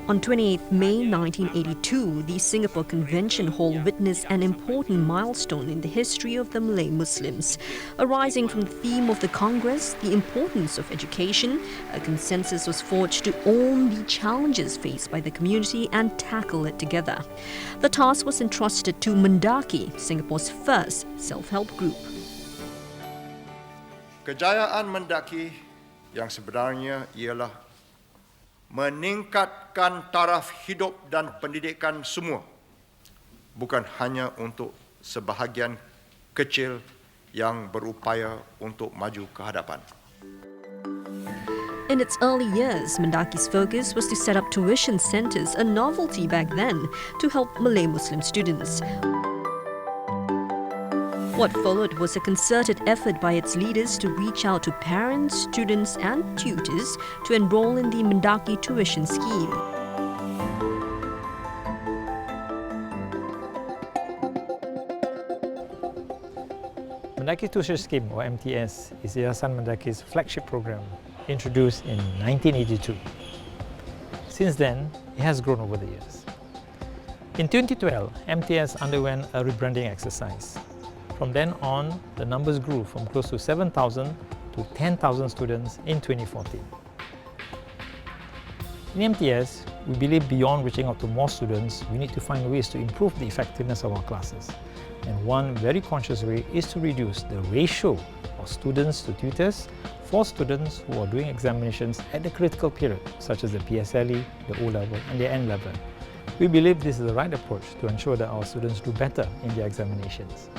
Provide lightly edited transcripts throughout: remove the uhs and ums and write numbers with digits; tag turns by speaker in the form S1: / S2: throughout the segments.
S1: On 28 May 1982, the Singapore Convention Hall witnessed an important milestone in the history of the Malay Muslims. Arising from the theme of the Congress, the importance of education, a consensus was forged to own the challenges faced by the community and tackle it together. The task was entrusted to MENDAKI, Singapore's first self-help group.
S2: Kejayaan MENDAKI yang sebenarnya ialah meningkatkan taraf hidup dan pendidikan semua, bukan hanya untuk sebahagian kecil yang berupaya untuk maju ke hadapan.
S1: In its early years, MENDAKI's focus was to set up tuition centres, a novelty back then, to help Malay Muslim students. What followed was a concerted effort by its leaders to reach out to parents, students and tutors to enroll in the MENDAKI tuition scheme.
S3: MENDAKI Tuition Scheme, or MTS, is Yayasan MENDAKI's flagship program, introduced in 1982. Since then, it has grown over the years. In 2012, MTS underwent a rebranding exercise. From then on, the numbers grew from close to 7,000 to 10,000 students in 2014. In MTS, we believe beyond reaching out to more students, we need to find ways to improve the effectiveness of our classes. And one very conscious way is to reduce the ratio of students to tutors for students who are doing examinations at the critical period, such as the PSLE, the O-level and the N-level. We believe this is the right approach to ensure that our students do better in their examinations.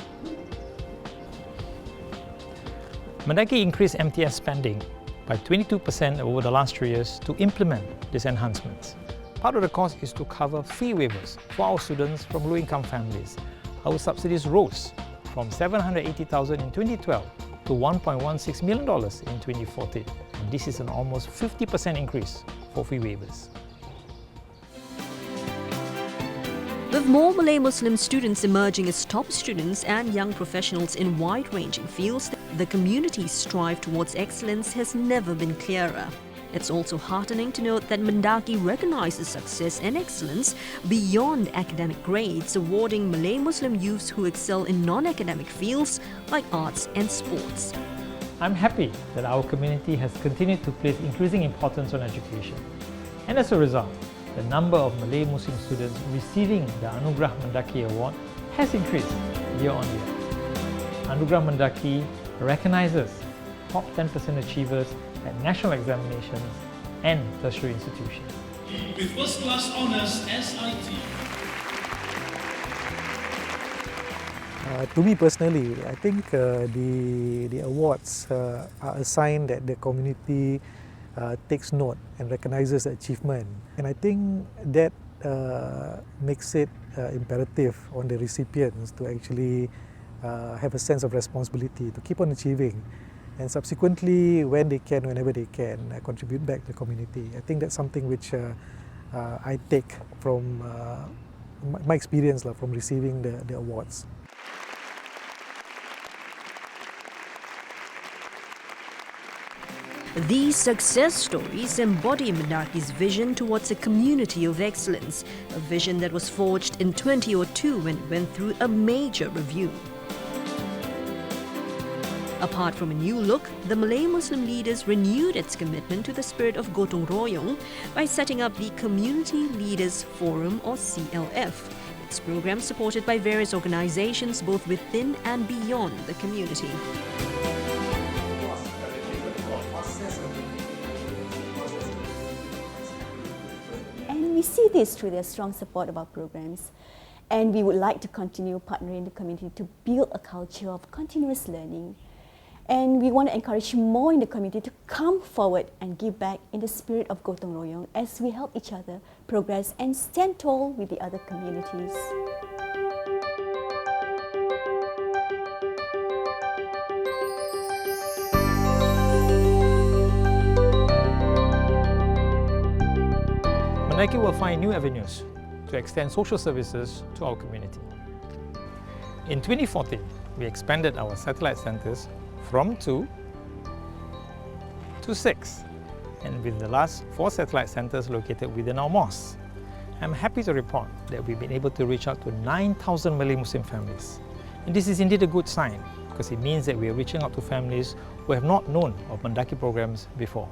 S3: MENDAKI increased MTS spending by 22% over the last 3 years to implement these enhancements. Part of the cost is to cover fee waivers for our students from low-income families. Our subsidies rose from $780,000 in 2012 to $1.16 million in 2014. And this is an almost 50% increase for fee waivers.
S1: With more Malay Muslim students emerging as top students and young professionals in wide-ranging fields, the community's strive towards excellence has never been clearer. It's also heartening to note that MENDAKI recognises success and excellence beyond academic grades, awarding Malay Muslim youths who excel in non-academic fields like arts and sports.
S3: I'm happy that our community has continued to place increasing importance on education. And as a result, the number of Malay Muslim students receiving the Anugerah MENDAKI Award has increased year on year. Anugerah MENDAKI recognises top 10% achievers at national examinations and tertiary institutions.
S4: With first class honours SIT.
S5: To me personally, I think the awards are a sign that the community takes note and recognises the achievement. And I think that makes it imperative on the recipients to actually have a sense of responsibility to keep on achieving, and subsequently, when they can, whenever they can, contribute back to the community. I think that's something which I take from my experience from receiving the awards.
S1: These success stories embody MENDAKI's vision towards a community of excellence, a vision that was forged in 2002 when it went through a major review. Apart from a new look, the Malay Muslim leaders renewed its commitment to the spirit of Gotong Royong by setting up the Community Leaders Forum, or CLF. Its program supported by various organisations both within and beyond the community.
S6: And we see this through their strong support of our programs. And we would like to continue partnering the community to build a culture of continuous learning. And we want to encourage more in the community to come forward and give back in the spirit of Gotong Royong as we help each other progress and stand tall with the other communities.
S3: MENDAKI will find new avenues to extend social services to our community. In 2014, we expanded our satellite centres from 2 to 6, and with the last 4 satellite centres located within our mosques. I'm happy to report that we've been able to reach out to 9,000 Malay Muslim families. And this is indeed a good sign, because it means that we are reaching out to families who have not known of MENDAKI programs before.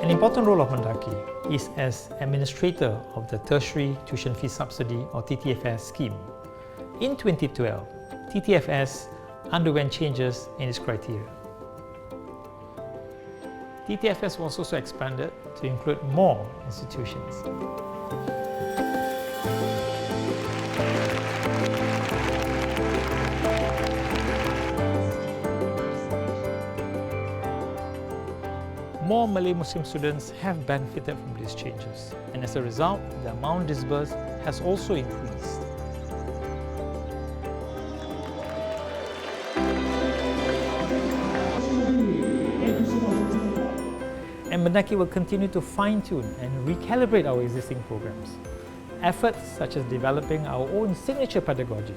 S3: An important role of MENDAKI is as administrator of the Tertiary Tuition Fee Subsidy or TTFS scheme. In 2012, TTFS underwent changes in its criteria. TTFS was also expanded to include more institutions. More Malay Muslim students have benefited from these changes, and as a result, the amount disbursed has also increased. And MENDAKI will continue to fine-tune and recalibrate our existing programs. Efforts such as developing our own signature pedagogy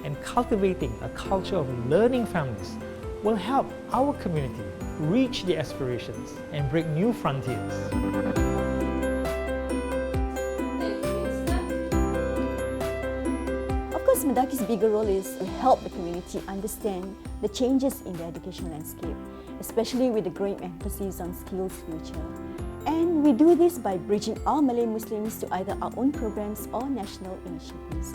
S3: and cultivating a culture of learning families will help our community reach their aspirations and break new frontiers.
S6: Of course, MENDAKI's bigger role is to help the community understand the changes in the education landscape, especially with the growing emphasis on skills future. And we do this by bridging our Malay Muslims to either our own programs or national initiatives.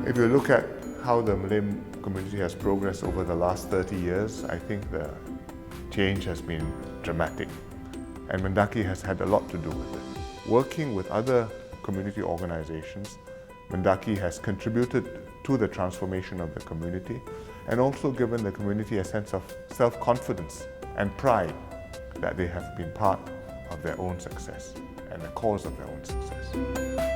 S7: If you look at how the Malay community has progressed over the last 30 years, I think the change has been dramatic, and MENDAKI has had a lot to do with it. Working with other community organizations, MENDAKI has contributed to the transformation of the community and also given the community a sense of self-confidence and pride that they have been part of their own success and the cause of their own success.